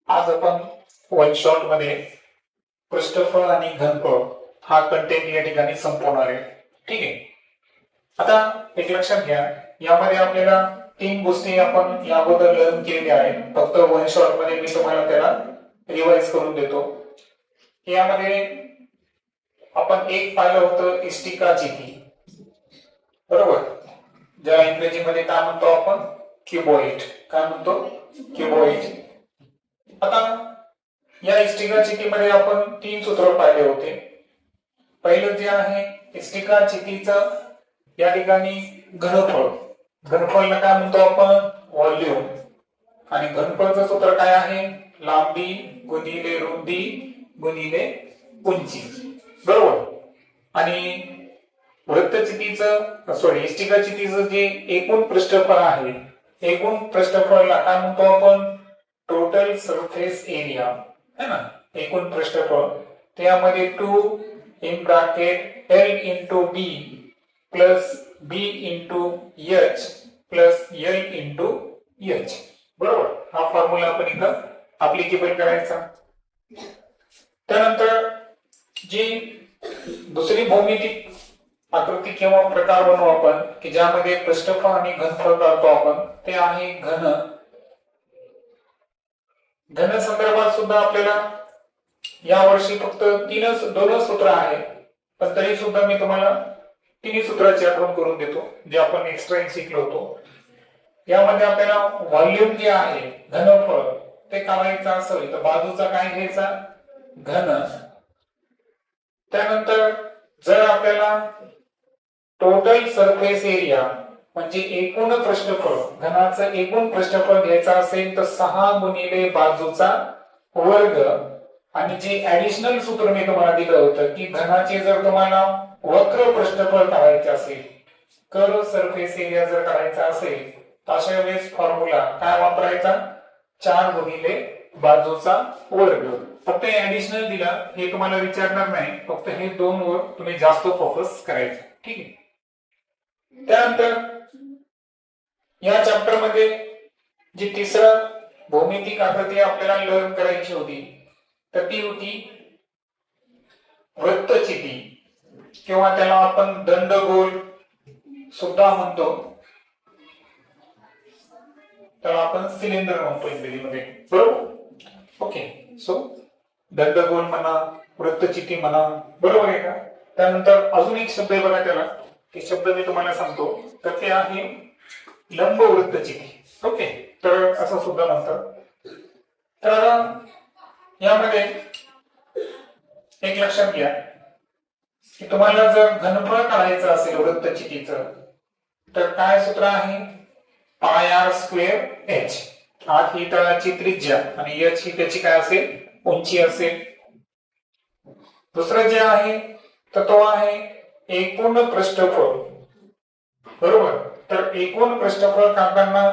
आज आपण one shot मध्ये पृष्ठफळ आणि घनफळ हा कंटेंट या ठिकाणी संपवणार आहे. ठीक आहे. आता एक लक्षात घ्या, यामध्ये आपल्याला 3 गोष्टी आपण याबद्दल लर्न केलेल्या आहेत. फक्त वन शॉट मध्ये मी तुम्हाला त्याला रिवाइज करून देतो. यामध्ये आपण एक पाहिलं होतं इष्टिकाचिटी, बरोबर, ज्याला इंग्रजीमध्ये काय म्हणतो आपण, क्युबॉइड. काय म्हणतो? क्युबॉइड. आता या इष्टिकाचिटीमध्ये आपण 3 सूत्र पाहिले होते. पहिलं जे आहे इष्टिकाचिटीचं या ठिकाणी घनफळ, घनफळला काय म्हणतो आपण, व्हॉल्यूम. आणि घनफळचं सूत्र काय आहे, लांबी गुणिले रुंदी गुणिले उंची, बरोबर. आणि वृत्तचितीचं इष्टिकाचिटीचं जे एकूण पृष्ठफळ आहे, एकूण पृष्ठफळाला काय म्हणतो आपण, टोटल सरफेस एरिया, है ना. एकूण पृष्ठफळ त्यामध्ये 2 in bracket L into B plus B into H plus L into H, बरोबर. हा फॉर्म्युला आपण इथं अप्लिकेबल करायचा. त्यानंतर जी दुसरी भौमितिक आकृती किंवा प्रकार बनवू आपण की ज्यामध्ये पृष्ठफळ आणि घनफळ काढतो आपण, ते आहे घन. घन संदर्भात सुद्धा आपल्याला या वर्षी फक्त 2 सूत्र आहेत, पण तरी सुद्धा मी तुम्हाला 3 सूत्राची आठवण करून देतो जे आपण एक्स्ट्रा शिकलो होतो. यामध्ये आपल्याला व्हॉल्यूम जे आहे, घनफळ, ते काढायचं असेल तर बाजूचा काय घ्यायचा, घन. त्यानंतर जर आपल्याला टोटल सरफेस एरिया म्हणजे एकूण पृष्ठफळ, घनाचं एकूण पृष्ठफळ घ्यायचं असेल तर 6 गुणिले बाजूचा वर्ग. आणि जे ऍडिशनल सूत्र मी तुम्हाला दिलं होतं की घनाचे जर तुम्हाला वक्र पृष्ठफळ काढायचे असेल, कर्व सरफेस एरिया जर काढायचा असेल, तर अशा वेळेस फॉर्म्युला काय वापरायचा, 4 गुणिले बाजूचा वर्ग. फक्त ऍडिशनल दिला हे तुम्हाला विचारणार नाही, फक्त हे 2 वर तुम्ही जास्त फोकस करायचं. ठीक आहे. त्यानंतर या चॅप्टर मध्ये जी तिसरं भौमितिक आकृती आपल्याला लर्न करायची होती, तर ती होती वृत्तचिती, किंवा त्याला आपण दंडगोल सुद्धा म्हणतो, त्याला आपण सिलेंडर म्हणतो इंग्रजीमध्ये, बरोबर. ओके. सो दंडगोल म्हणा, वृत्तचिती म्हणा, बरोबर आहे का. त्यानंतर अजून एक शब्द आहे बघा त्याला, ते शब्द मी तुम्हाला सांगतो, तर ते आहे लंब वृत्तचिती. ओके. तर असं सुद्धा म्हणतात. तर यामध्ये एक लक्षात घ्या की तुम्हाला जर घनफळ काढायचं असेल वृत्तचितीचं, तर काय सूत्र आहे, pi r square h. R ही तळाची त्रिज्या आणि एच ही त्याची काय असेल, उंची असेल. दुसरं जे आहे तर तो आहे एकूण पृष्ठफळ, बरोबर. तर एकूण पृष्ठफळ काढताना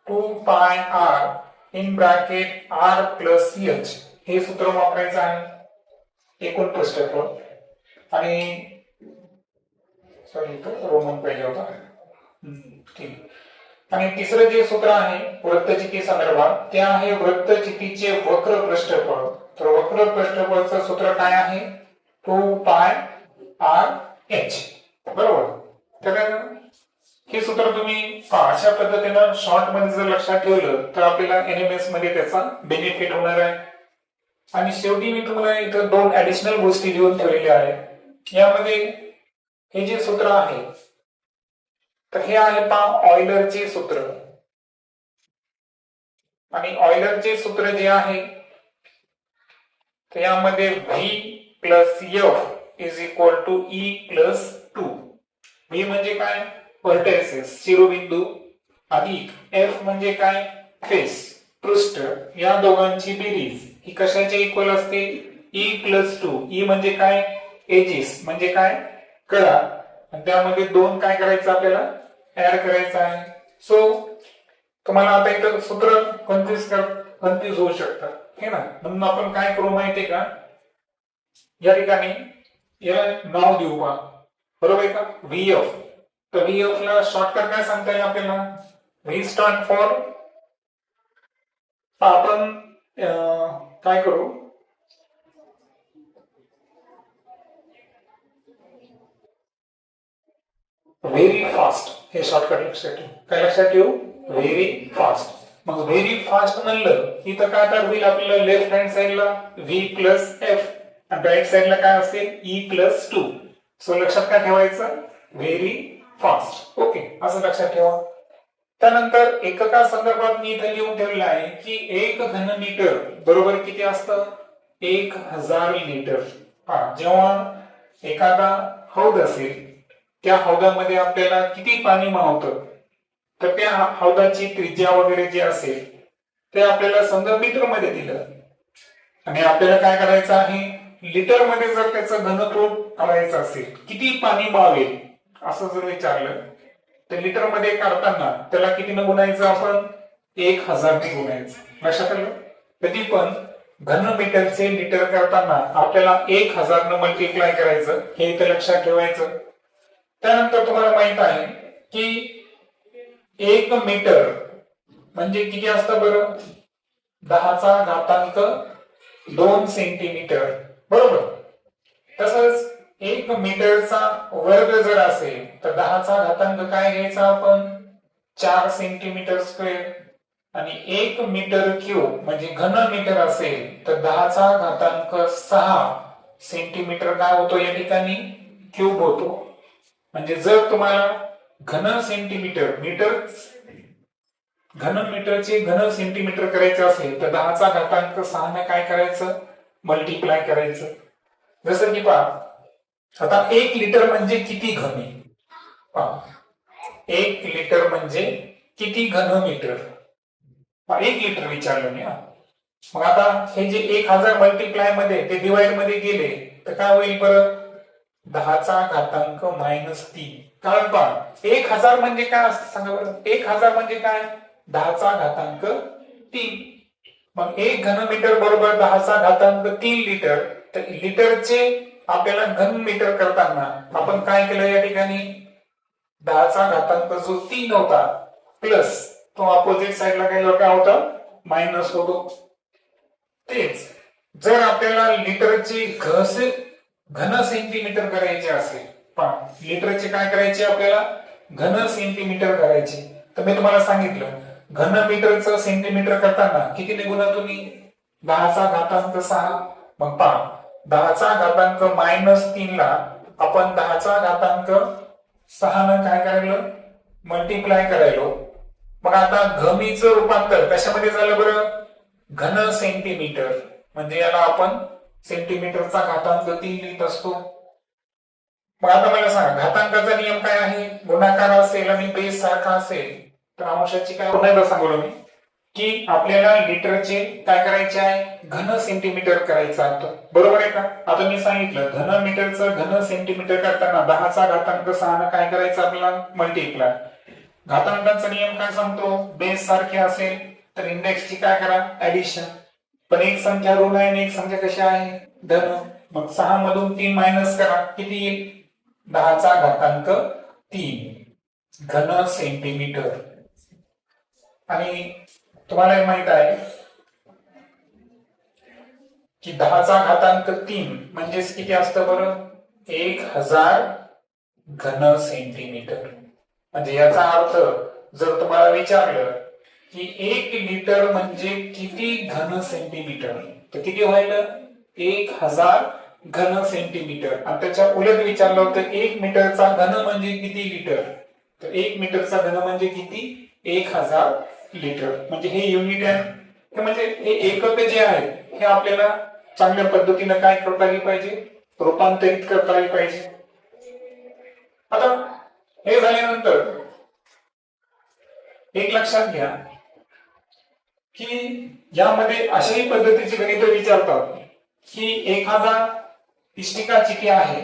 2 pi r in bracket r plus h हे सूत्र वापरायचं आहे, एकूण पृष्ठफळ. आणि सॉरी तो रोमन पाहिजे होता. ठीक. आणि तिसरं जे सूत्र आहे वृत्तचिती संदर्भात, ते आहे वृत्तचितीचे वक्र पृष्ठफळ. तर वक्र पृष्ठफळचं सूत्र काय आहे, 2 पाय आर एच, बरोबर. तर हे सूत्र तुम्ही अशा पद्धतीनं शॉर्ट मध्ये जर लक्षात ठेवलं तर आपल्याला एनएमएस मध्ये त्याचा बेनिफिट होणार आहे. आणि शेवटी मी तुम्हाला इथं 2 ऍडिशनल गोष्टी लिहून ठेवलेल्या आहेत. यामध्ये हे जे सूत्र आहे, तर हे आहे ऑयलरचे सूत्र. आणि ऑयलरचे सूत्र जे आहे, तर यामध्ये V plus F is equal to E plus 2. V म्हणजे काय, व्हर्टेक्सेस, शिरोबिंदू, अधिक F म्हणजे काय, फेस, पृष्ठ. या दोघांची बेरीज ही कशाच्या इक्वल असते, E प्लस 2. E म्हणजे काय, एजेस म्हणजे काय, कडा. आणि त्यामध्ये 2 काय करायचं आपल्याला, ऍड करायचं आहे. सो तुम्हाला आता इथं सूत्र कन्फ्युज होऊ शकतात, हे ना. म्हणून आपण काय करू माहितीये का, या ठिकाणी याला नाव देऊ का, बरोबर आहे का, VF. तर VF ला शॉर्टकट काय सांगता येईल आपल्याला, V स्टँड फॉर, आपण काय करू, व्हेरी फास्ट हे शॉर्टकट लक्षात ठेवू. काय लक्षात ठेवू, व्हेरी फास्ट. मग व्हेरी फास्ट म्हणलं इथं काय तर होईल आपल्याला, लेफ्ट हँड साइडला v प्लस एफ आणि राईट साइडला काय असेल e प्लस 2. सो लक्षात काय ठेवायचं, व्हेरी फास्ट. ओके, असं लक्षात ठेवा. त्यानंतर एकका संदर्भात मी इथे लिहून ठेवलेलं आहे की 1 घन मीटर बरोबर किती असतं, 1000 लिटर. जेव्हा एखादा हौद असेल त्या हौदामध्ये आपल्याला किती पाणी मावतं, तर त्या हौदाची त्रिज्या वगैरे जे असेल ते आपल्याला समजा मीटर मध्ये दिलं आणि आपल्याला काय करायचं आहे, लिटर मध्ये जर त्याचं घनफळ काढायचं असेल, किती पाणी मावेल असं जर विचारलं तर लिटर मध्ये काढताना त्याला कितीनं गुणायचं आपण, 1000 ने गुणायचं. लक्षात आलं. कधी पण घन मीटरचे लिटर करताना आपल्याला 1000 न मल्टिप्लाय करायचं, हे इथे लक्षात ठेवायचं. त्यानंतर तुम्हाला माहित आहे की 1 मीटर म्हणजे किती असतं बरं, 10⁻²2 सेंटीमीटर बरोबर. तसंच 1 मीटरचा वर्ग जर असेल तर 10⁻² काय घ्यायचा आपण, 4 सेंटीमीटर स्क्वेअर. आणि 1 मीटर क्यूब म्हणजे घन मीटर असेल तर 10⁻6 सेंटीमीटर काय होतो या ठिकाणी, क्यूब होतो. म्हणजे जर तुम्हाला घन मीटरचे घन सेंटीमीटर करायचे असेल तर 10⁻6 ने काय करायचं, मल्टिप्लाय करायचं. जसं की पहा आता 1 लिटर म्हणजे किती घन आहे, पहा 1 लिटर म्हणजे किती घन मीटर, 1 लिटर विचारलं मी. मग आता हे जे 1000 मल्टिप्लाय मध्ये ते डिवाइड मध्ये गेले तर काय होईल बरं, 10⁻³ कारण पहा 1000 म्हणजे काय असतं सांगा बरं, 1000 म्हणजे काय, 10⁻³ मग 1 घन मीटर बरोबर 10⁻³ लिटर. तर लिटरचे आपल्याला घन मीटर करताना आपण काय केलं या ठिकाणी, 10⁻³ होता प्लस तो ऑपोजिट साइडला काय होता, मायनस होतो. तेच जर आपल्याला लिटरचे घन सेंटीमीटर करायचे असेल, पहा लिटरचे काय करायचे आपल्याला, घन सेंटीमीटर करायचे. तर मी तुम्हाला सांगितलं घन मीटरचं सेंटीमीटर करताना किती गुणा तुम्ही, 10⁻6. मग पहा 10⁻³ ला आपण 10⁻6 न काय करायलं, मल्टिप्लाय करायलो. मग आता घमीचं रूपांतर कशामध्ये झालं बरं, घन सेंटीमीटर. म्हणजे याला आपण सेंटीमीटरचा घातांक 3 लिहित असतो. मग आता मला सांगा घातांकाचा नियम काय आहे, गुणाकार असेल आणि बेस सारखा असेल तर अंशाची काय पुन्हा सांगलो मी की आपल्याला लिटरचे काय करायचे आहे, घन सेंटीमीटर करायचं आहे बरोबर आहे का. आता मी सांगितलं घन मीटरचं घन सेंटीमीटर करताना 10⁻6 न काय करायचं आपल्याला, मल्टिप्लाय. घातांकाचा नियम काय सांगतो, बेस सारखे असेल तर इंडेक्सची काय करा, ऍडिशन. पण एक संख्या ऋण आहे आणि एक संख्या कशी आहे, धन. मग 6 मधून 3 मायनस करा, किती येईल, 10⁻³ घन सेंटीमीटर. आणि तुम्हाला माहित आहे की 10⁻³ म्हणजेच किती असतं बरं, 1000 घन सेंटीमीटर. म्हणजे याचा अर्थ जर तुम्हाला विचारलं की 1 लिटर म्हणजे किती घन सेंटीमीटर तर किती व्हायला, 1000 घन सेंटीमीटर. आणि त्याच्या उलट विचारलं होतं 1 मीटरचा घन म्हणजे किती लिटर, तर 1 मीटरचा घन म्हणजे किती, 1000 लिटर. म्हणजे हे युनिट आहे, हे म्हणजे हे एकक जे आहे हे आपल्याला चांगल्या पद्धतीने काय करता आली पाहिजे, रूपांतरित करता आली पाहिजे. आता हे झाल्यानंतर एक लक्षात घ्या की यामध्ये अशाही पद्धतीची गणित विचारतात की एखादा इष्टिका चिठी आहे,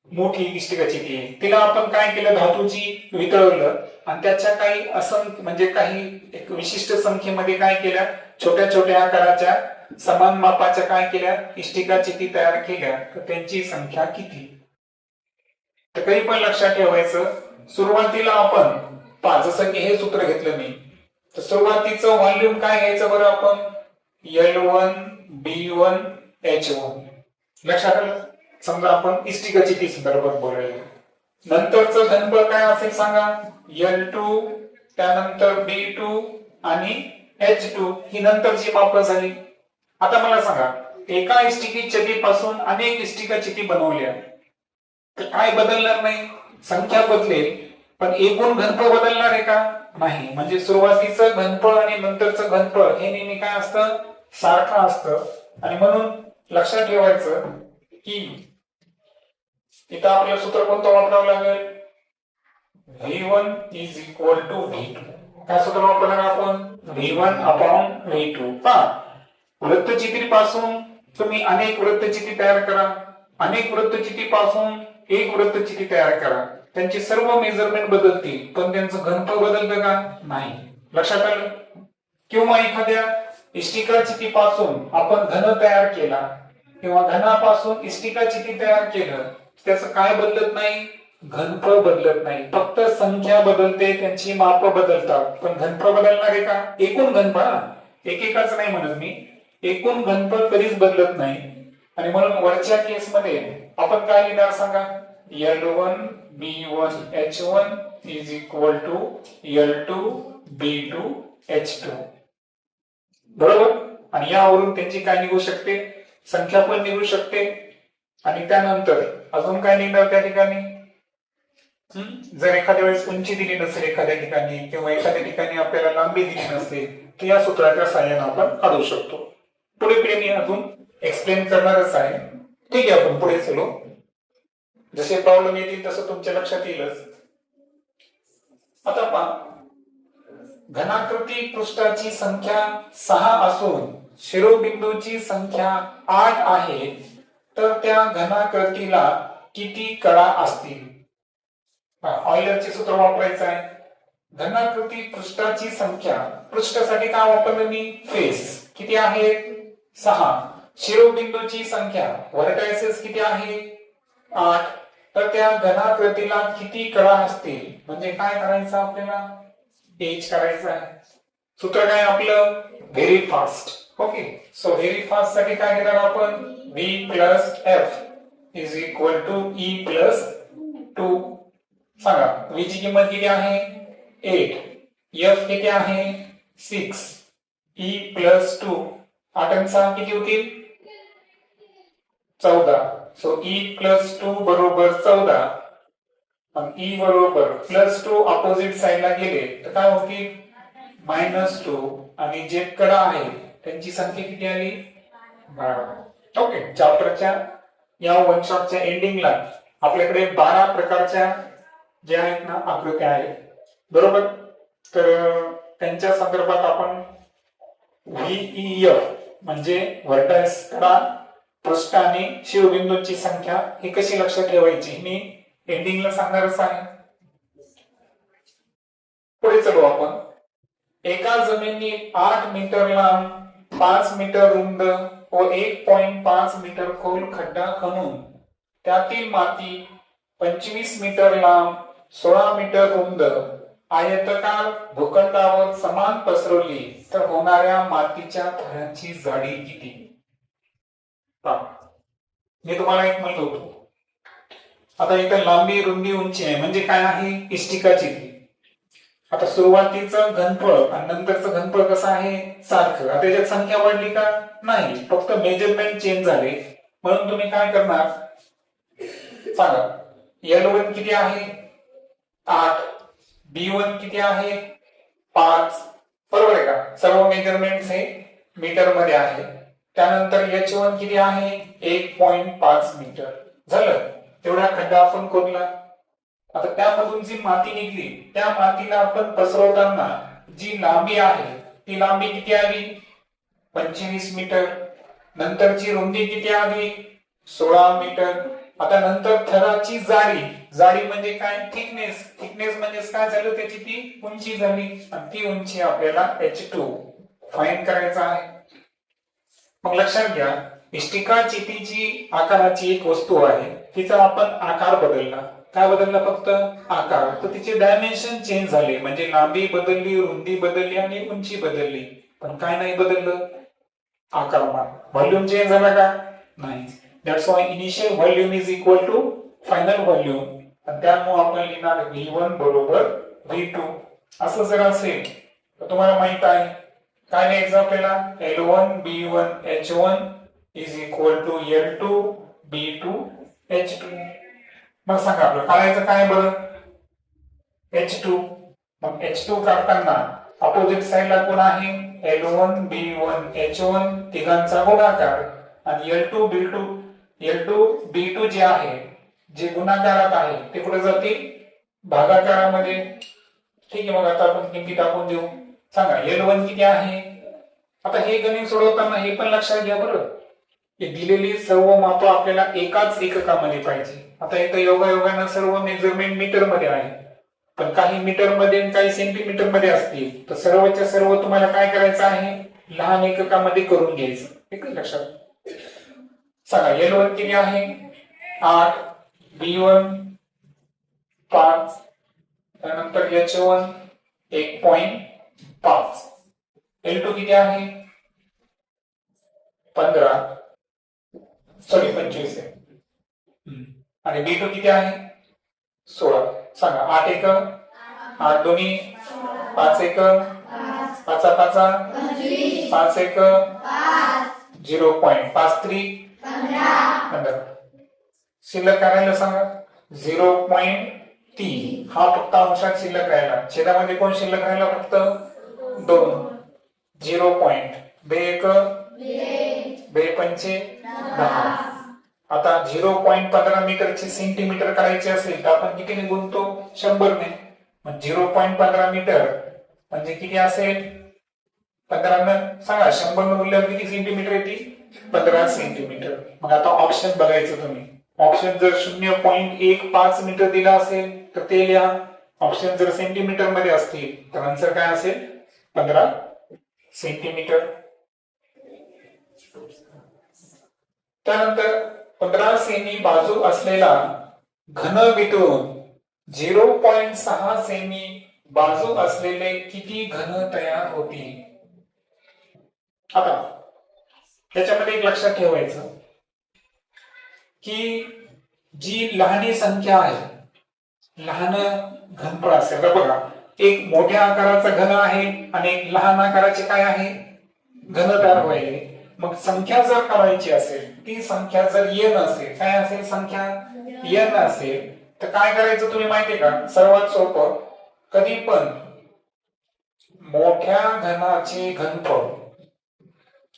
मोठी इष्टिका चिठी आहे, तिला आपण काय केलं, धातूची वितळवलं आणि त्याच्या काही असंख्य म्हणजे काही एक विशिष्ट संख्येमध्ये काय केल्या, छोट्या छोट्या आकाराच्या समान मापाच्या काय केल्या, इष्टिका चिठी तयार केल्या. तर त्यांची संख्या किती. तर काही पण लक्षात ठेवायचं, सुरुवातीला आपण जसं की हे सूत्र घेतलं मी, तर सुरुवातीचं व्हॉल्यूम काय घ्यायचं बरं आपण, L1 B1H1. लक्षात आलं? समजा आपण इष्टिका चिती संदर्भात बोलायला, नंतरचं घनफळ काय असेल सांगा? L2, त्यानंतर B2 आणि H2 ही नंतरची माप झाली. आता मला सांगा, एका इष्टिकी चितीपासून अनेक इष्टिका चिती बनवल्या तर काय बदलणार नाही? संख्या बदलेल, पण एकूण घनफळ बदलणार आहे का? नाही. म्हणजे सुरुवातीचं घनफळ आणि नंतरचं घनफळ हे नेहमी काय असतं? सारखं असतं. आणि म्हणून लक्षात ठेवायचं की इथं आपलं सूत्र कोणतं वापरावं लागेल? V1 is equal to V2. काय सूत्र वापरणार आपण? V1 upon V2. वृत्तचित्रीपासून तुम्ही अनेक वृत्तचित्री तयार करा, अनेक वृत्तचित्रीपासून एक वृत्तचित्री तयार करा, त्यांची सर्व मेजरमेंट बदलतील, पण त्यांचं घनफळ बदलतं का? नाही. लक्षात आलं? किंवा एखाद्या इष्टिका चितीपासून आपण घन तयार केला किंवा घनापासून इष्टिका चिती तयार केलं, त्याचं काय बदलत नाही? घनफळ बदलत नाही, फक्त संख्या बदलते, त्यांची माप बदलतात, पण घनफळ बदलणार आहे का? एकूण घनफळ, एकेकाच नाही म्हणत मी, एकूण घनफळ कधीच बदलत नाही. आणि म्हणून वरच्या केस मध्ये आपण काय लिहिणार सांगा? L1 B1 H1 is equal to L2 B2 H2. बरोबर? आणि यावरून त्यांची काय निघू शकते? संख्या पण निघू शकते. आणि त्यानंतर अजून काय निघणार त्या ठिकाणी? जर एखाद्या वेळेस उंची दिली नसेल एखाद्या ठिकाणी किंवा एखाद्या ठिकाणी आपल्याला लांबी दिली नसेल तर या सूत्राच्या साहाय्याने आपण काढू शकतो. पुढे मी अजून एक्सप्लेन करणारच आहे. ठीक आहे, आपण पुढे चलो. जसे प्रॉब्लेम येतील तसं तुमच्या लक्षात येईलच. आता पहा, घनाकृती पृष्ठाची संख्या 6 असून शिरोबिंदूची संख्या 8 आहे, तर त्या घनाकृतीला किती कडा असतील? ऑयलरचे सूत्र वापरायचं आहे. घनाकृती पृष्ठाची संख्या, पृष्ठासाठी काय वापरलं मी? फेस. किती आहे? 6. शिरोबिंदूची संख्या, व्हर्टायसेस किती आहे? 8. तर त्या घनाकृतीला किती कडा असतील? म्हणजे काय करायचं आपल्याला? एच करायचं आहे. सूत्र काय आपलं? Very fast. Okay, so very fast साठी काय घेणार आपण? V plus F is equal to E plus 2. सांगा, V ची किंमत किती आहे? 8. F किती आहे? 6. E plus 2. 8 आणि 6 किती होतील? 14. सो E प्लस 2 बरोबर 14. आणि E बरोबर प्लस 2 अपोजिट साइडला गेले तर काय होतील? -2. आणि जे कडा आहे त्यांची संख्या किती आली? 12. ओके, चॅप्टरच्या या वन शॉटच्या एंडिंगला आपल्याकडे 12 प्रकारच्या ज्या आहेत ना आकृत्या आहेत, बरोबर? तर त्यांच्या संदर्भात आपण VEF म्हणजे व्हर्टायस कडा, पृष्ठ आणि शिरोबिंदूंची संख्या ही कशी लक्षात ठेवायची मी एंडिंगला सांगणारच आहे. पुढे चलो आपण. एका जमिनीत 8 मीटर लांब, 5 मीटर रुंद व 1.5 मीटर खोल खड्डा खणून त्यातील माती 25 मीटर लांब, 16 मीटर रुंद आयताकार भूखंडावर समान पसरवली तर होणाऱ्या मातीच्या थरांची जाडी किती? मी तुम्हाला एक म्हणलो होतो. आता इथं लांबी, रुंदी, उंची आहे म्हणजे काय आहे? इष्टिका चिती. आता सुरुवातीचं घनफळ आणि नंतरचं घनफळ कसं आहे? सारखं. आता त्याच्यात संख्या वाढली का? नाही, फक्त मेजरमेंट चेंज झाले. म्हणून तुम्ही काय करणार सांगा? L1 किती आहे? 8. B1 किती आहे? 5. बरोबर आहे का? सर्व मेजरमेंट्स हे मीटर मध्ये आहे. त्यानंतर H1 किती आहे? 1.5 मीटर. झालं, तेवढा खड्डा आपण खोदला. आता त्यामधून जी माती निघली त्या मातीला आपण पसरवताना जी लांबी आहे ती लांबी किती आली? 25 मीटर. नंतरची रुंदी किती आली? 16 मीटर. आता नंतर थराची जाडी, जाडी म्हणजे काय? थिकनेस. थिकनेस म्हणजे काय झालं? त्याची ती उंची झाली आणि ती उंची आपल्याला H2 फाइंड करायचा आहे. मग लक्षात घ्या, इष्टिका चितीची आकाराची एक वस्तू आहे, तिचा आपण आकार बदलला. काय बदलला? फक्त आकार. तर तिचे डायमेन्शन चेंज झाले, म्हणजे लांबी बदलली, रुंदी बदलली आणि उंची बदलली, पण काय नाही बदललं? आकारमान. व्हॉल्यूम चेंज झाला का? नाही. That's why initial volume is equal to final volume. आणि त्यामुळे आपण लिहिणार V1 बरोबर V2. असं जर असेल तर तुम्हाला माहित आहे काय लिहायचं आपल्याला? L1 B1 H1 is equal to L2 B2 H2. मग सांगा आपलं काढायचं काय बरं? H2. मग H2 काढताना अपोजिट साइडला कोण आहे? L1 B1 H1 तिघांचा गुणाकार आणि L2 B2 जे आहे जे गुणाकारात आहे ते कुठे जातील? भागाकारामध्ये. ठीक आहे. मग आता आपण किमती टाकून देऊ. सांगा L1 किती आहे? आता हे गणित सोडवताना हे पण लक्षात घ्या बरं की दिलेली सर्व माप आपल्याला एकाच एककामध्ये पाहिजे. आता इथं योगायोगानं सर्व मेजरमेंट मीटर मध्ये आहे, पण काही मीटर मध्ये आणि काही सेंटीमीटर मध्ये असतील. तर सर्वच्या सर्व तुम्हाला काय करायचं आहे? लहान एककामध्ये करून घ्यायचं. ठीक आहे, लक्षात. सांगा L1 किती आहे? 8, B1 5, त्यानंतर H1 1.5. L2 किती आहे? 25 आहे. आणि B2 किती आहे? 16. सांगा 8 1 8 2 5 1 5 5 5 1 0.53 15. शिल्लक करायला सांगा 0.3. हा फक्त अंशात शिल्लक राहिला. छेदामध्ये कोण शिल्लक राहिला? फक्त 2. 0. बे 1 बे 5 10. आता 0.15 मीटरचे सेंटीमीटर करायचे असेल तर आपण कितीने गुणतो? 100 ने. मग 0.15 मीटर म्हणजे किती असेल? 15 ने सांगा 100 ने गुणल्यावर किती सेंटीमीटर येते? 15 सेंटीमीटर. मग आता ऑप्शन बघायचं तुम्ही. ऑप्शन जर 0.15 मीटर दिला असेल तर ते लिहा. ऑप्शन जर सेंटीमीटर मध्ये असतील तर आन्सर काय असेल? 15 सेंटीमीटर. त्यानंतर 15 सेमी बाजू असलेला घन वितळून 0.6 सेमी बाजू असलेले किती घन तयार होतील? आता त्याच्यामध्ये एक लक्षात ठेवायचं की जी लहानी संख्या आहे, लहान घनफळ असेल तर बघा एक मोठ्या आकाराचा घन आहे आणि एक लहान आकाराचे काय आहे? घन तयार व्हायले. मग संख्या जर करायची असेल, ती संख्या जर n असेल, काय असेल? संख्या n असेल तर काय करायचं तुम्ही माहितीये का? सर्वात सोपं, कधी पण मोठ्या घनाचे घनफळ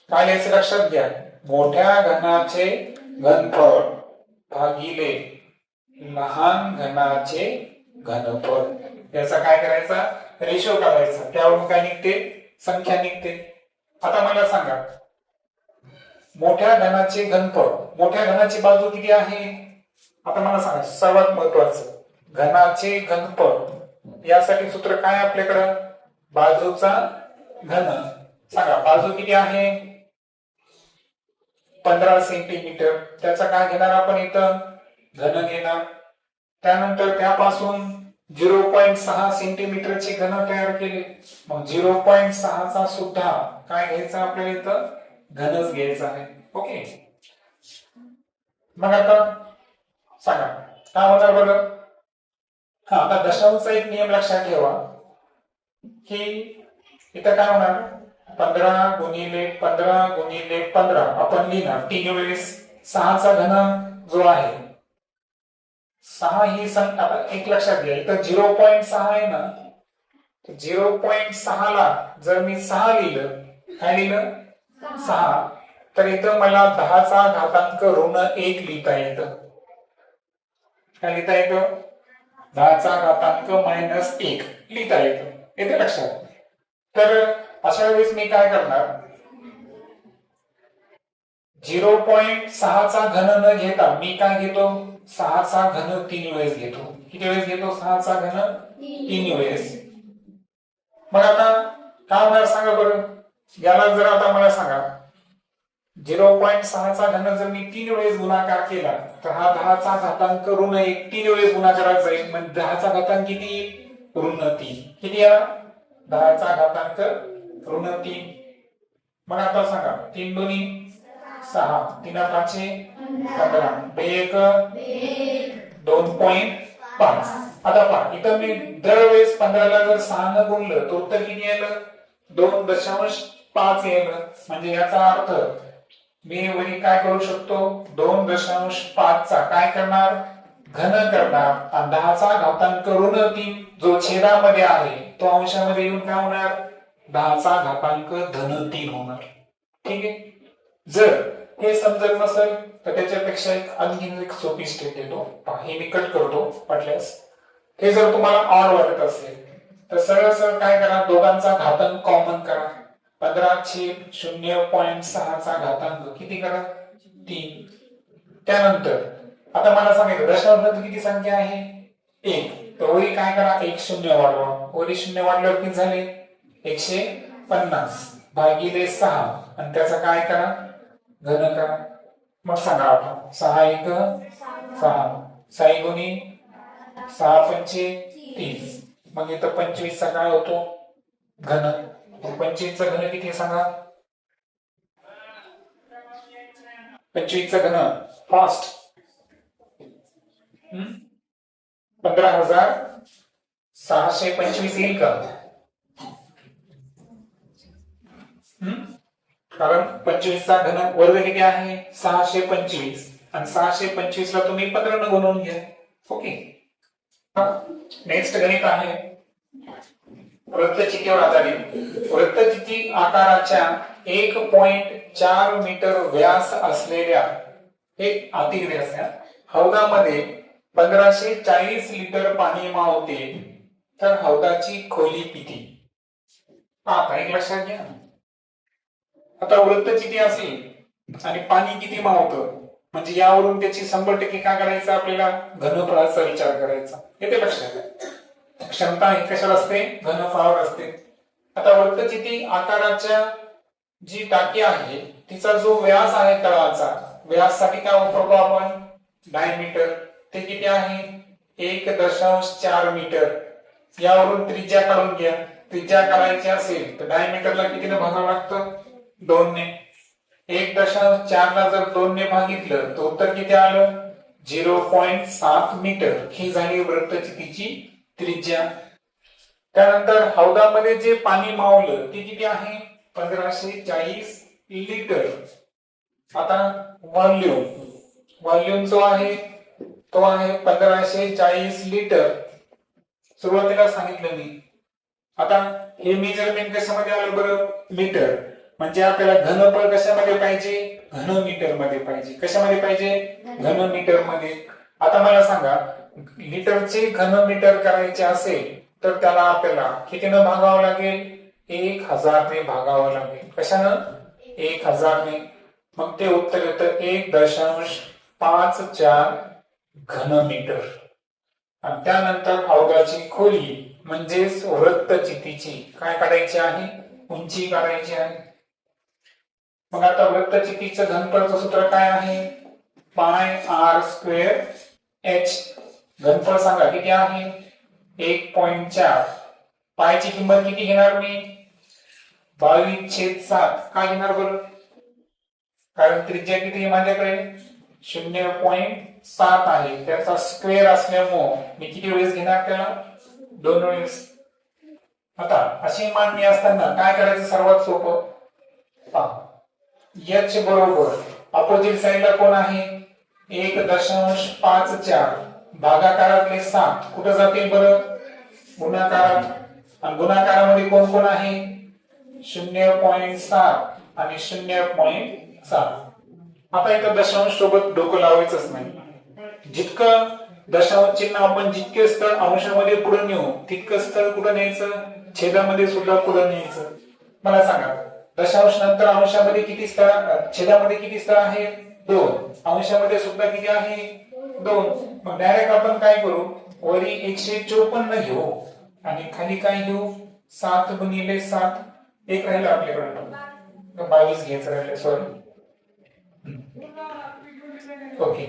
काय लिहायचं? लक्षात घ्या. मोठ्या घनाचे घनफळ भागिले लहान घनाचे घनफळ याचा काय करायचा? रेशो काढायचा. त्यावरून काय निघते? संख्या निघते. आता मला सांगा मोठ्या घनाचे घनफळ, मोठ्या घनाची बाजू किती आहे? आता मला सांगा सर्वात महत्वाचं घनाचे घनफळ यासाठी सूत्र काय आपल्याकडं? बाजूचा घन. सांगा बाजू किती आहे? 15 सेंटीमीटर. त्याचा काय घेणार आपण? इथं घन घेणार. त्यानंतर त्यापासून 0.6 सेंटीमीटरचे घन तयार केले. मग 0.6 चा सुद्धा काय घ्यायचा आपल्याला? इथं घनच घ्यायचा आहे. ओके. मग आता सांगा काय होणार बरं? हा, आता दशांशचा एक नियम लक्षात ठेवा की इथं काय होणार? 15 गुणिले 15 गुणिले 15 आपण लिहिणार 3 वेळेस 6 चा घन जो आहे 6 ही संख्या. आता एक लक्षात घ्या इथं 0.6 आहे ना, 0.6 ला जर मी 6 लिहिलं, काय लिहिलं? 6, तर इथं मला 10 चा घातांक ऋण 1 लिहिता येतं. काय लिहिता येतं? 10 चा घातांक -1 लिहिता येतं. येते लक्षात? तर अशा वेळेस मी काय करणार? 0.6 चा घन न घेता मी काय घेतो? 6 चा घन 3 वेळेस घेतो. किती वेळेस घेतो? 6 चा घन 3 वेळेस. मग आता काय होणार सांगा बरं? याला जर आता मला सांगा 0.6 चा घन जर मी 3 वेळेस गुणाकार केला तर हा 10 चा घातांक ऋण 1 3 वेळेस गुणाकारात जाईल. म्हणजे 10 चा घातांक किती? ऋण 3. किती आहे? 10 चा घातांक ऋण 3. मग आता सांगा 3 दोन्ही 6 3 5 15 बेक 2.5. आता पहा इथं मी दरवेळेस 15 ला जर 6 न गुणलं तर उत्तर किती आलं 2.5 येईल. म्हणजे याचा अर्थ मी वरी काय करू शकतो 2.5 चा काय करणार घन करणार आणि 10 चा घातांक ऋण 3 जो छेदामध्ये आहे तो अंशामध्ये येऊन काय होणार 10 चा घातांक धन 3 होणार. ठीक आहे. जर हे समजत नसेल तर त्याच्यापेक्षा आणखी एक सोपी स्टेप देतो. हे मी कट करतो वाटल्यास. हे जर तुम्हाला ऑड वाटत असेल तर सरळ सरळ काय करा दोघांचा घातांक कॉमन करा. 15/0.6 चा घातांक किती करा 3. त्यानंतर आता मला सांगितलं दशांश किती संख्या आहे 1. तर वरी काय करा 1 0 वाढवा. वरी 0 वाढल्यावर किती झाले 150 भागिले 6 आणि त्याचा काय करा घन करा. मग सांगा आता 6 1 6 6 गुणी 6 पंचे 30. मग इथं 25 चा काय होतो घन. 25 चा घन किती सांगा 25 चा घन फास्ट 15,625 येईल का. कारण 25 चा घन वर्ग किती आहे 625 आणि 625 ला तुम्ही 15 न गुणवून घ्या. ओके. नेक्स्ट गणित आहे वृत्तचितीवर आधारित. वृत्तचिती आकाराच्या 1.4 मीटर व्यास असलेल्या एक अतिव्यास हौदामध्ये 1540 लिटर पाणी मावते तर हौदाची खोली किती. आता एक लक्षात घ्या. आता वृत्तचिती असेल आणि पाणी किती मावतं म्हणजे यावरून त्याची 100% काय करायचं आपल्याला घनफळाचा विचार करायचा. येते लक्षात. क्षमता ही कशावर असते घनफळावर असते. आता वृत्तचिती आकाराच्या जी टाकी आहे तिचा जो व्यास आहे तळाचा व्यासासाठी काय वापरतो आपण डायमीटर. ते किती आहे 1.4 मीटर. यावरून त्रिज्या काढून घ्या. त्रिज्या काढायची असेल तर डायमीटरला कितीने भागावं लागतं 2 ने. 1.4 ला जर 2 ने भागितलं तर उत्तर किती आलं 0.7 मीटर. ही झाली वृत्तचितीची त्रिज्या. त्यानंतर हौदामध्ये जे पाणी मावलं ते किती आहे 1540 लिटर. आता व्हॉल्यूम जो आहे तो आहे 1540 लिटर. सुरुवातीला सांगितलं मी. आता हे मेजरमेंट कशामध्ये आलं बरं मीटर. म्हणजे आपल्याला घनफळ कशामध्ये पाहिजे घन मीटर मध्ये पाहिजे. कशामध्ये पाहिजे घन मीटर मध्ये. आता मला सांगा लिटरचे घन मीटर करायचे असेल तर त्याला आपल्याला कितीनं भागावं लागेल 1000 ने भागावं लागेल. कशानं 1000 ने. मग ते उत्तर येतं 1.54 घन मीटर. आणि त्यानंतर हौदाची खोली म्हणजेच वृत्तचितीची काय काढायची आहे उंची काढायची आहे. मग आता वृत्तचितीचं घनफळाचं सूत्र काय आहे πr² h. घनफळ सांगा किती आहे 1.4. पायची किंमत किती घेणार मी 22/7. काय घेणार बरं कारण त्रिज्या किती आहे माझ्याकडे 0.7 आहे. त्याचा स्क्वेअर असल्यामुळे मी किती वेळेस घेणार त्याला 2 वेळेस. आता अशी मांडणी असताना काय करायचं सर्वात सोपं पहा. h बरोबर अपोजिट साइडला कोण आहे 1.54 भागाकारातले 7 कुठे जातील बरं गुणाकारात. आणि गुणाकारामध्ये कोण कोण आहे 0.7 आणि 0.7. आता इथं दशांश सोबत डोकं लावायचंच नाही. जितकं दशांश चिन्ह आपण जितके स्थळ अंशामध्ये पुढे नेऊ तितकं स्थळ कुठं न्यायचं छेदामध्ये सुद्धा पुढे न्यायचं. मला सांगा दशांश नंतर अंशामध्ये किती स्थळ छेदामध्ये किती स्थळ आहे 2. अंशामध्ये सुद्धा किती आहे 2. मग डायरेक्ट आपण काय करू वरी 154 घेऊ आणि खाली काय घेऊ 7 गुणिले 7. एक राहिलं आपल्याकडे 22 घ्यायचं राहिलं सॉरी. ओके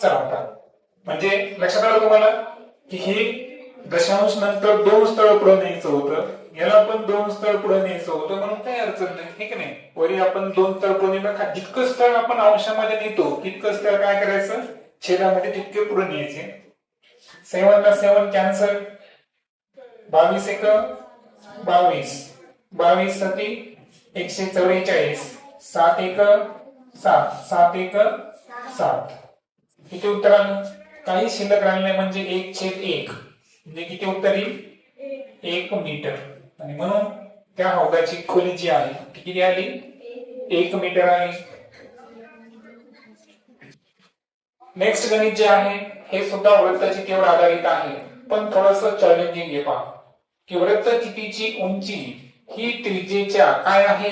चला आता म्हणजे लक्षात आलं तुम्हाला की हे दशांश नंतर 2 स्थळ पुढे न्यायचं होतं याला पण 2 स्थळ पुढे न्यायचं होतं म्हणून काही अडचण नाही, ठीक नाही. वरी आपण 2 स्थळ पुढे नेलं, जितकं स्थळ आपण अंशामध्ये नेतो तितकं स्थळ काय करायचं, छेदामध्ये तितके पुढे न्यायचे. 7 ला 7 कॅन्सल, 22 एक 22, 22 सती 144, 7 एक 7, 7 एक 7. किती उत्तर आलं? काही शिल्लक राहिले म्हणजे 1/1 म्हणजे किती उत्तर येईल? 1 मीटर. आणि म्हणून त्या हौदाची खोली जी आहे ती किती आली? 1 मीटर आली. नेक्स्ट गणित जे आहे हे सुद्धा वृत्तचितीवर आधारित आहे, पण थोडंसं चॅलेंजिंग आहे. पहा की वृत्तचितीची उंची ही त्रिज्येच्या काय आहे?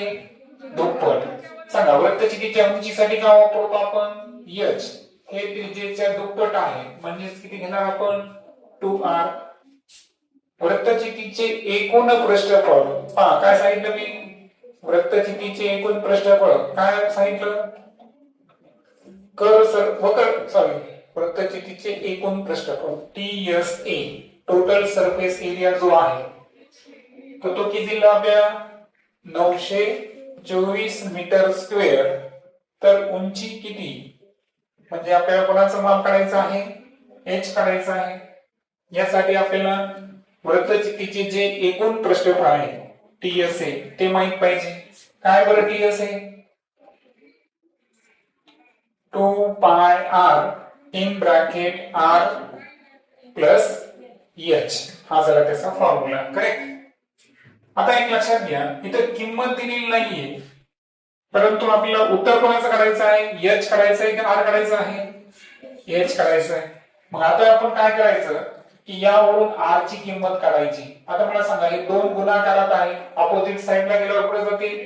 दुप्पट. सांगा वृत्तचितीच्या उंचीसाठी काय वापरतो आपण? h. हे त्रिज्येच्या दुप्पट आहे म्हणजे किती घेणार आपण? 2r. वृत्तचितीचे एकूण पृष्ठफळ पहा काय सांगितलं मी? वृत्तचितीचे एकूण पृष्ठफळ काय सांगितलं? वृत्तचितीचे एकूण पृष्ठफळ TSA, टोटल सरफेस एरिया जो आहे तो किती दिला आपल्या? 924 मीटर स्क्वेअर. तर उंची किती? म्हणजे आपल्याला कोणाचं माप काढायचं आहे? h काढायचं आहे. यासाठी आपल्याला वृत्तचितीचे जे एकूण पृष्ठफळ आहे TSA ते माहित पाहिजे. काय बरं TSA? 2 पाय r in bracket r plus h हा झाला त्याचा फॉर्म्युला. करेक्ट. आता एक लक्षात घ्या, इथं किंमत दिलेली नाहीये, परंतु आपल्याला उत्तर कोणाचं काढायचं आहे? h काढायचं आहे का r काढायचं आहे? h काढायचं आहे. मग आता आपण काय करायचं की यावरून r ची किंमत काढायची. आता मला सांगा, हे 2 गुणाकारात आहे, अपोजिट साइडला गेल्यावर पुढे जातील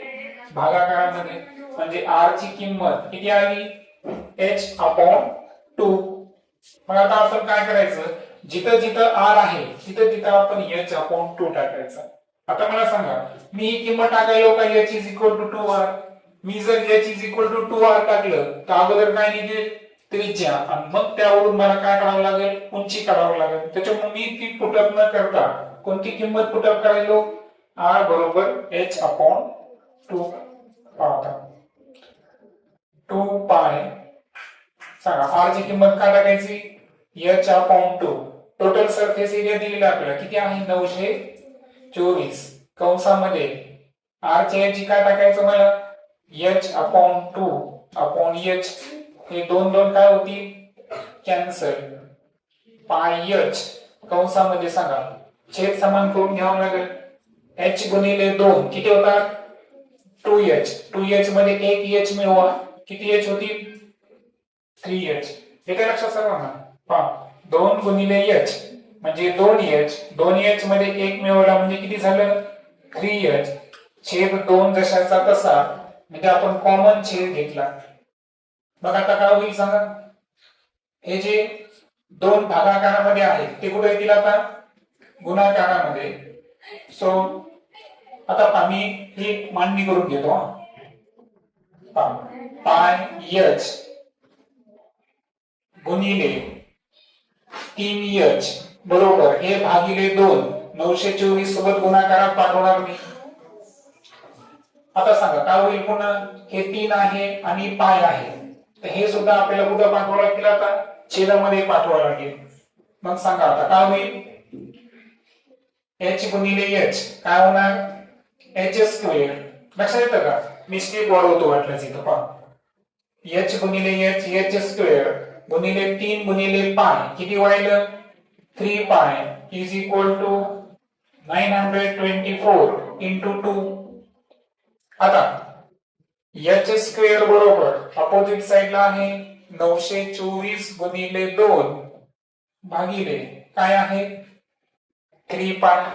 भागाकारामध्ये, म्हणजे r ची किंमत किती आली? h/2. मग आता आपण काय करायचं, जिथं जिथं r आहे तिथं तिथं आपण h/2 टाकायचं. आता मला सांगा, मी ही किंमत टाकायलो का h = 2r? मी जर h = 2r टाकलं तर अगोदर काय निघेल? त्रिज्या, आणि मग त्यावरून मला काय काढावं लागेल? उंची काढावं लागेल. त्याच्यामुळे मी ती पुटअप न करता कोणती किंमत पुटअप करायलो? r बरोबर h/2. आता 2 पाय सांगा r ची किंमत काय टाकायची? h/2. टोटल सरफेस एरिया दिलेला आपल्याला किती आहे? 924. कंसामध्ये r ची ऐवजी काय टाकायचं मला? h/2/h. हे 2 2 काय होतील? कॅन्सल. पाय h कंसामध्ये सांगा छेद समान करून घ्यावं लागेल. h गुणिले 2 किती होतात? 2h. 2h मध्ये एक h मिळवा, किती h होतील? 3h. हे काय लक्षात सर्वांना? पहा 2 गुणिले h म्हणजे 2h. 2h मध्ये 1 मिळवला म्हणजे किती झालं? 3h. छेद 2 जशाचा तसा, म्हणजे आपण कॉमन छेद घेतला. मग आता काय होईल सांगा? हे जे 2 भागाकारामध्ये आहेत ते कुठे येतील आता? गुणाकारामध्ये. सो आता आम्ही ही मांडणी करून घेतो. पाय h गुणिले 3h बरोबर हे भागिले 2. 924 सोबत गुणाकारात पाठवणार मी. आता सांगा काय होईल? पुन्हा हे 3 आहे आणि पाय आहे, तर हे सुद्धा आपल्याला कुठं पाठवावं लागेल? आता छेदामध्ये पाठवावं लागेल. मग सांगा आता काय होईल? h गुणिले h काय होणार? h². लक्षात येतं का? मी स्टेप वाढवतो वाटल्यास इथं. पहा h गुणिले h h² गुणिले 3 गुणिले पाय किती व्हायला? 3 पाय = 924 into 2. आता h² बरोबर अपोजिट साइडला आहे 924 गुणिले 2 भागिले काय आहे? 3 पाय.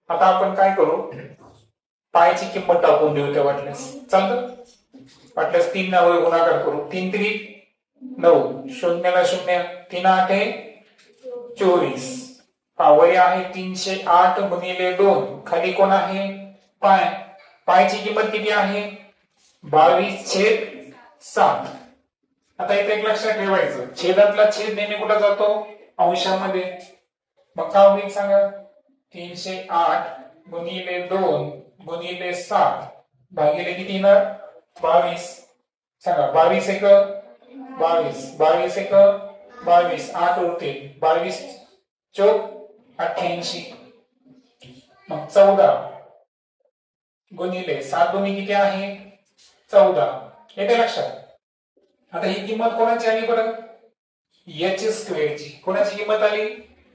आता आपण काय करू? पायची किंमत टाकून देऊ त्या वाटल्यास. चालतं? वाटल्यास 3 ना गुणाकार करू. 3 3 9, 0 ला 0, 3 8 24. पावर आहे 308 गुणिले 2. खाली कोण आहे? पाय. पायची किंमत किती आहे? 22/7. आता इथे एक लक्षात ठेवायचं, छेदातला छेद नेहमी कुठे जातो? अंशामध्ये. मग काय होईल सांगा? 308 गुणिले 2 गुणिले 7 भागिले किती ना 22. सांगा 22 एक 22, 22 एक 22, 8 उरते, 22 चौक 88. मग 14 गुणिले 7 दोन्ही किती आहे 14. येते लक्षात. आता ही किंमत कोणाची आली बरं एच स्क्वेअरची. कोणाची किंमत आली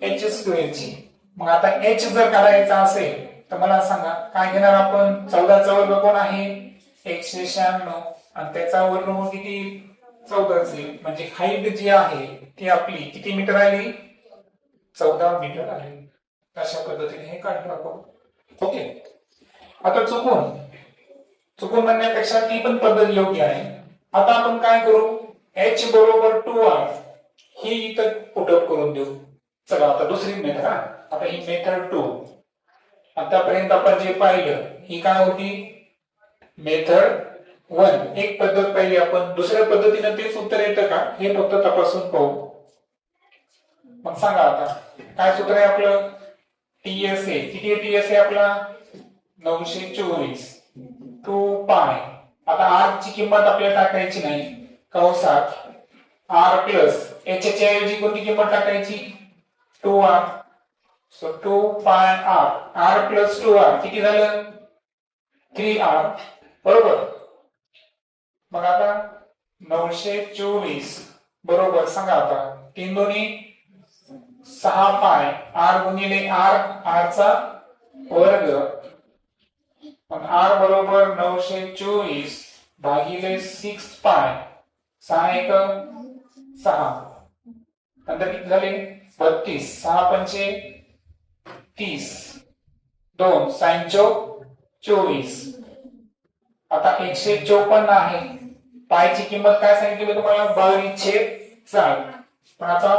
एच स्क्वेअरची. मग आता एच जर काढायचा असेल तर मला सांगा काय घेणार आपण. 14 चा वर्ग कोण आहे 196 आणि त्याचा वर्गमूळ किती 14 चे. म्हणजे हाईट जी आहे ती आपली किती मीटर आली 14 मीटर आली. अशा पद्धतीने हे काढलं आपण. ओके. आता चुकून म्हणण्यापेक्षा ती पण पद्धत योग्य आहे. आता आपण काय करू h बरोबर 2r ही इथं पुटअप करून देऊ. चला आता दुसरी मेथड. आता ही मेथड 2. आतापर्यंत आपण जे पाहिलं ही काय होती मेथड 1. एक पद्धत पाहिली आपण. दुसऱ्या पद्धतीने तेच उत्तर येतं का हे फक्त तपासून पाहू. मग सांगा आता काय सूत्र आहे आपलं टीएसए. किती टीएसए आपला 924 2 पाय. आता r ची किंमत आपल्याला टाकायची नाही कंसात r प्लस h च्या ऐवजी कोणती किंमत टाकायची 2r. सो 2 पाय r प्लस 2r किती झालं 3r बरोबर. मग आता 924 बरोबर सांगा आता 3 दोन्ही 6 पाय r गुणिले r चा वर्ग. मग r बरोबर 924 भागिले 6 पाय 6 एक 6 नंतर किती झाले 32 6 पंचे 30 2 साइन चौक 24. आता 154 आहे. पायची किंमत काय सांगितली तुम्हाला 22/4. पण आता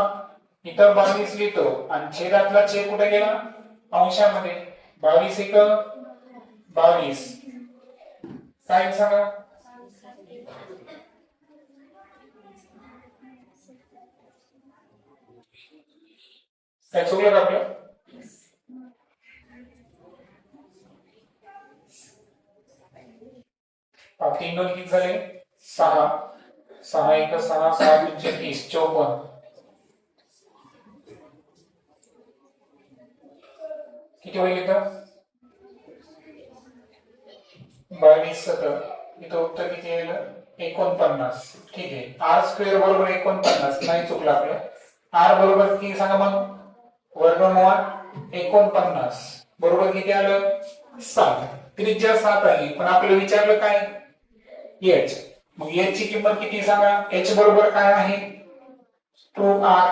इथं 22 लिहितो आणि छेदातला छेद कुठे गेला अंशामध्ये 22 एक 22. काय सांगा काय चुकलं का आपलं. तीन दोन किती झाले 6 6 एक 6 6 पंचे 30 54. किती होईल इथं 22 इथं उत्तर किती येईल 49. ठीक आहे. आर स्क्वेअर बरोबर 49 नाही चुकलं आपलं. आर बरोबर किती सांगा मग वर्गमूळ 49 बरोबर किती आलं 7. त्रिज्या 7 आली पण आपल्याला विचारलं काय h. मग h ची किंमत किती सांगा h बरोबर काय आहे 2r.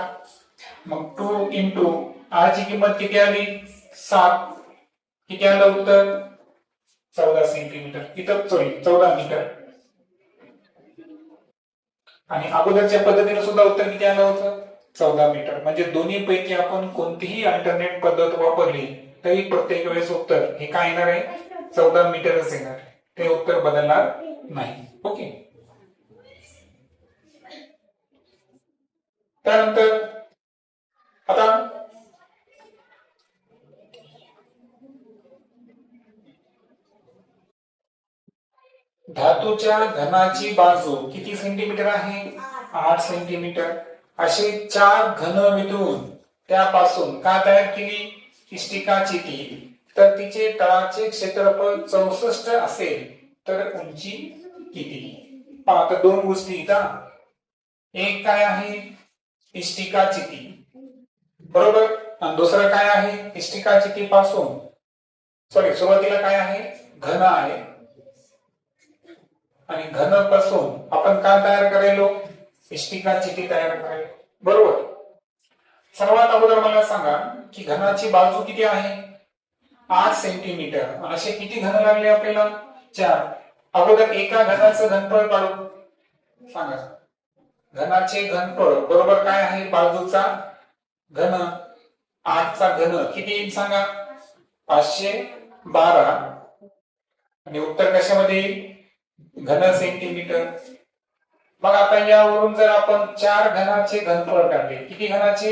मग 2 इंटू r ची किंमत किती आली 7. किती आलं उत्तर 14 सेंटीमीटर. इथं सॉरी 14 मीटर. आणि अगोदरच्या पद्धतीने सुद्धा उत्तर किती आलं होतं 14 मीटर. म्हणजे दोन्ही पैकी आपण कोणतीही अल्टरनेट पद्धत वापरली तरी प्रत्येक वेळेस उत्तर हे काय येणार आहे 14 मीटरच येणार. ते उत्तर बदलणार नाही. ओके. त्यानंतर आता धातूच्या घनाची बाजू किती सेंटीमीटर आहे 8 सेंटीमीटर. असे 4 घन वितळून त्यापासून का तयार केली इष्टिकाची ती. तर तिचे तळाचे क्षेत्रफळ 64 असेल तर उंची किती. आता दोन गोष्टी इथं. एक काय आहे इष्टिकाची ती बरोबर आणि दुसरं काय आहे इष्टिकाची ती पासून सॉरी सुरुवातीला काय आहे घन आहे आणि घन पासून आपण काय तयार करायलो इष्टिकाची ती तयार करायलो बरोबर. सर्वात अगोदर मला सांगा की घनाची बाजू किती आहे 8 सेंटीमीटर. असे किती घन लागले आपल्याला 4. अगोदर एका घनाचं घनफळ काढू सांगा. घनाचे घनफळ बरोबर काय आहे बाजूचा घन 8 चा घन किती येईल सांगा 512 आणि उत्तर कशामध्ये घन सेंटीमीटर. मग आता यावरून जर आपण 4 घनाचे घनफळ काढले, किती घनाचे?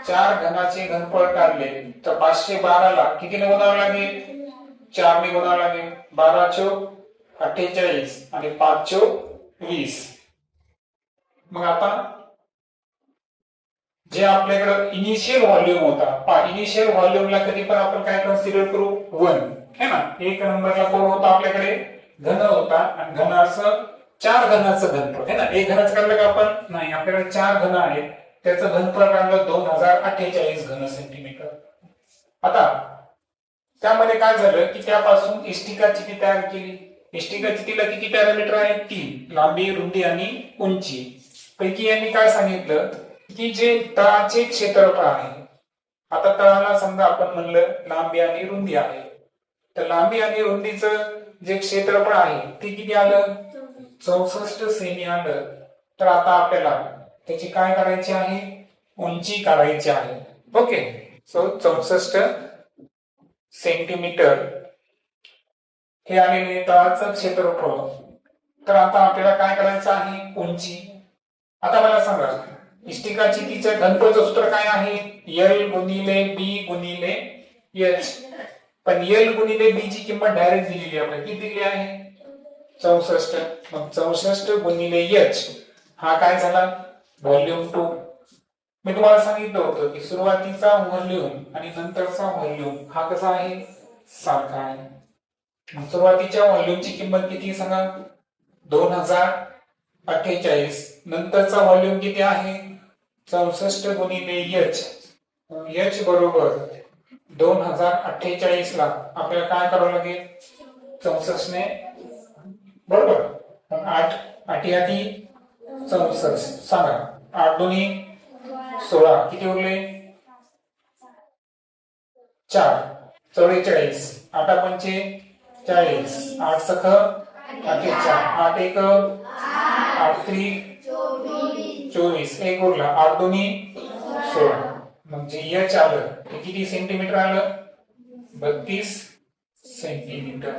4 घनाचे घनफळ काढले तर 512 ला कितीने गुणावे लागेल? 4 ने गुणावे लागेल. 12 चौक 48 आणि 5 चौक 20. मग आता जे आपल्याकडे इनिशियल व्हॉल्यूम होता, इनिशियल व्हॉल्यूमला कधी पण आपण काय कन्सिडर करू? 1 है ना. एक नंबरला कोण होता आपल्याकडे? घन होता. आणि घन असं 4 घनाचं घनफळ है ना. एक घनाचं काढलं का आपण? नाही, आपल्याकडे 4 घन आहेत, त्याचं घनफळ काढलं 2048 घन सेंटीमीटर. आता त्यामध्ये काय झालं की त्यापासून इष्टिका चिती तयार केली. इष्टिका चितीला किती पॅरामीटर आहेत? 3, लांबी, रुंदी आणि उंची. पैकी यांनी काय सांगितलं की जे तळाचे क्षेत्रफळ आहे, आता तळाला समजा आपण म्हणलं लांबी आणि रुंदी आहे, तर लांबी आणि रुंदीचं जे क्षेत्रफळ आहे ते किती आलं? 64 सेमी आलं. तर आता आपल्याला त्याची काय करायची आहे? उंची काढायची आहे. ओके, सो 64 सेंटीमीटर हे आलेले तळाचं क्षेत्रफळ. तर आता आपल्याला काय करायचं आहे? उंची. आता मला सांगा, इष्टिका चितीचं घनफळचं सूत्र काय आहे? L गुणिले B गुणिले H. पण L गुणिले B ची किंमत डायरेक्ट दिलेली आहे, किती दिली आहे? 64. मग 64 गुणिले H हा काय झाला? व्हॉल्यूम 2. मी तुम्हाला सांगितलं होतं की सुरुवातीचा व्हॉल्यूम आणि नंतरचा व्हॉल्यूम हा कसा आहे? सारखा आहे. सुरुवातीच्या व्हॉल्यूमची किंमत किती सांगा? 2048. नंतरचा व्हॉल्यूम किती आहे? 64 गुणिले H. H बरोबर 2048 ला आपल्याला काय करावं लागेल? 64 ने बरोबर 8 8 64 सांगा. 8 दोन्ही 16 किती उरले? 4 44. 8 पंचे 40. 8 सख 48. 8 एक 8 3 24. एक उरला. 8 दोन्ही 16. म्हणजे H आलं ते किती सेंटीमीटर आलं? 32 सेंटीमीटर.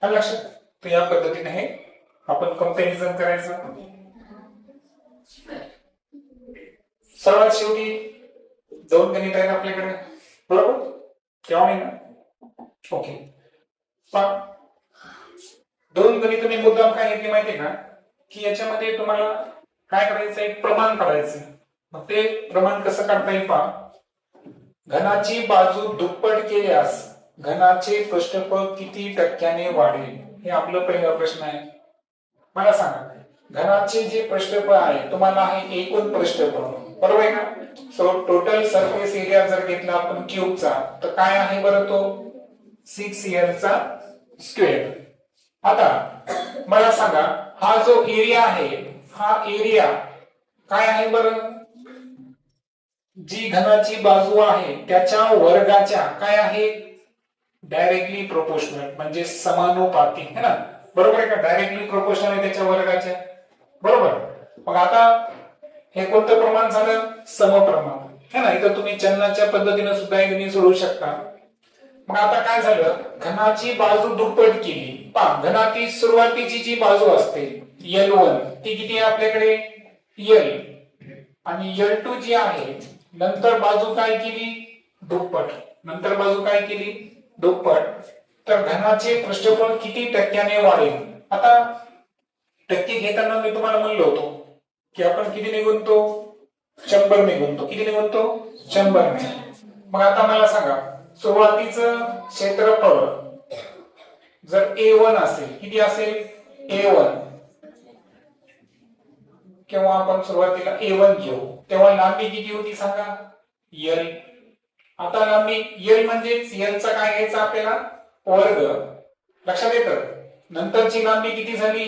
आलं लक्षात? तर या पद्धतीने हे आपण कंपॅरिझन करायचं. सर्वात शेवटी 2 गणित आहेत आपल्याकडे, बरोबर? केव्हा नाही ना? ओके. पण 2 गणित मी मुद्दाम काय घेतली माहितीये का? की याच्यामध्ये तुम्हाला काय करायचं? एक प्रमाण काढायचं. मग ते प्रमाण कसं काढता येईल पहा. घनाची बाजू दुप्पट केल्यास घनाचे पृष्ठफळ किती टक्क्याने वाढेल? हे आपलं पहिला प्रश्न आहे. मला सांगा, घनाचे जे पृष्ठफळ आहे तुम्हाला आहे एकूण पृष्ठफळ, बरोबर आहे ना? सो टोटल सरफेस एरिया जर घेतला आपण क्यूबचा तर काय आहे बरं? तो 6L चा स्क्वेअर. आता मला सांगा, हा जो एरिया आहे हा एरिया काय आहे बरं? जी घनाची बाजू आहे त्याच्या वर्गाच्या काय आहे? डायरेक्टली प्रोपोर्शनल, म्हणजे समानुपाती है ना. बरोबर आहे का? डायरेक्टली प्रोपोर्शनल आहे त्याच्या वर्गाच्या, बरोबर. मग आता हे कोणतं प्रमाण झालं? समप्रमाण है ना. इथं तुम्ही चलनाच्या पद्धतीने सुद्धा एक गणित सोडवू शकता. मग आता काय झालं? घनाची बाजू दुप्पट केली. पहा, घनाची सुरुवातीची जी बाजू असते L1 ती किती आहे आपल्याकडे? L. आणि L2 जी आहे नंतर बाजू काय केली? दुप्पट. नंतर बाजू काय केली? दुप्पट. तर घनाचे पृष्ठफळ किती टक्क्याने वाढेल? आता टक्के घेताना मी तुम्हाला म्हणलो होतो की आपण किती ने गुणतो? 100 ने गुणतो. किती ने गुणतो? 100 ने. मग आता मला सांगा, सुरुवातीचं क्षेत्रफळ जर A1 असेल, किती असेल? A1. किंवा आपण सुरुवातीला A1 घेऊ, तेव्हा लांबी किती होती सांगा? L. आता लांबी L म्हणजेच L चा काय घ्यायचा आपल्याला? वर्ग. लक्षात येतं? नंतरची लांबी किती झाली?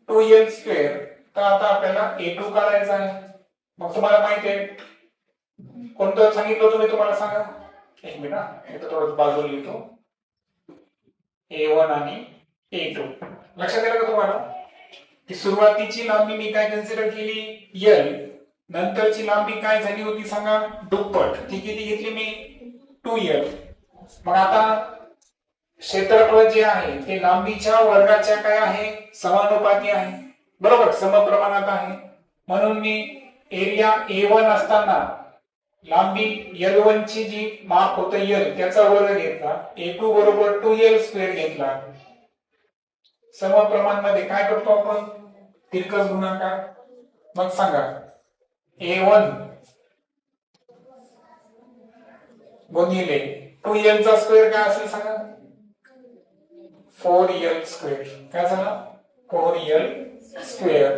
2L square. तर आता आपल्याला A2 काढायचा आहे. मग तुम्हाला माहिती आहे कोणतं सांगितलं होतं मी तुम्हाला? सांगा एक मिनिट, इथं थोडं बाजूला लिहितो. A1 आणि A2 लक्षात येतं का तुम्हाला? की सुरुवातीची लांबी मी काय कन्सिडर केली? L. नंतरची लांबी काय झाली होती सांगा? दुप्पट. ती किती घेतली मी? 2L. मग आता क्षेत्रफळ जे आहे ते लांबीच्या वर्गाच्या काय आहे? समानुपाती आहे. बरोबर, समप्रमाणात आहे. म्हणून मी एरिया A1 असताना लांबी L1 ची जी माप होतं L त्याचा वर्ग घेतला, A2 बरोबर 2L स्क्वेअर घेतला. समप्रमाण मध्ये काय करतो आपण, तिरकस गुणाकार. मग सांगा A1 गुणिले 2L चा स्क्वेअर काय असेल सांगा, 4L स्क्वेअर. काय झाला, 4L square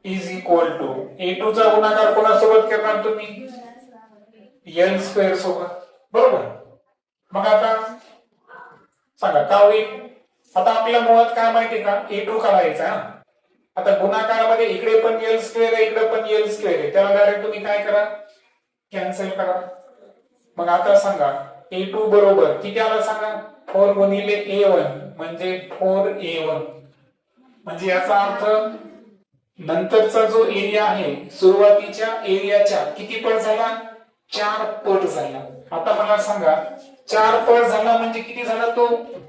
is equal to A2 चा गुणाकार कोणासोबत करणार तुम्ही, L स्क्वेअर सोबत. बरोबर. मग आता सांगा का होईल. आता आपल्याला मुळात काय माहिती का, A2 काढायचा. आता गुणाकारामध्ये इकडे पण L स्क्वेअर आहे, इकडे पण L स्क्वेअर आहे, त्याला डायरेक्ट तुम्ही काय करा, कॅन्सल करा. मग आता सांगा A2 बरोबर किती आला सांगा, 4 गुणिले A1 म्हणजे 4A1. म्हणजे याचा अर्थ नंतरचा जो एरिया आहे सुरुवातीच्या एरियाच्या किती पट झाला, 4 पट झाला. आता मला सांगा 4 पट झाला म्हणजे किती झाला तो,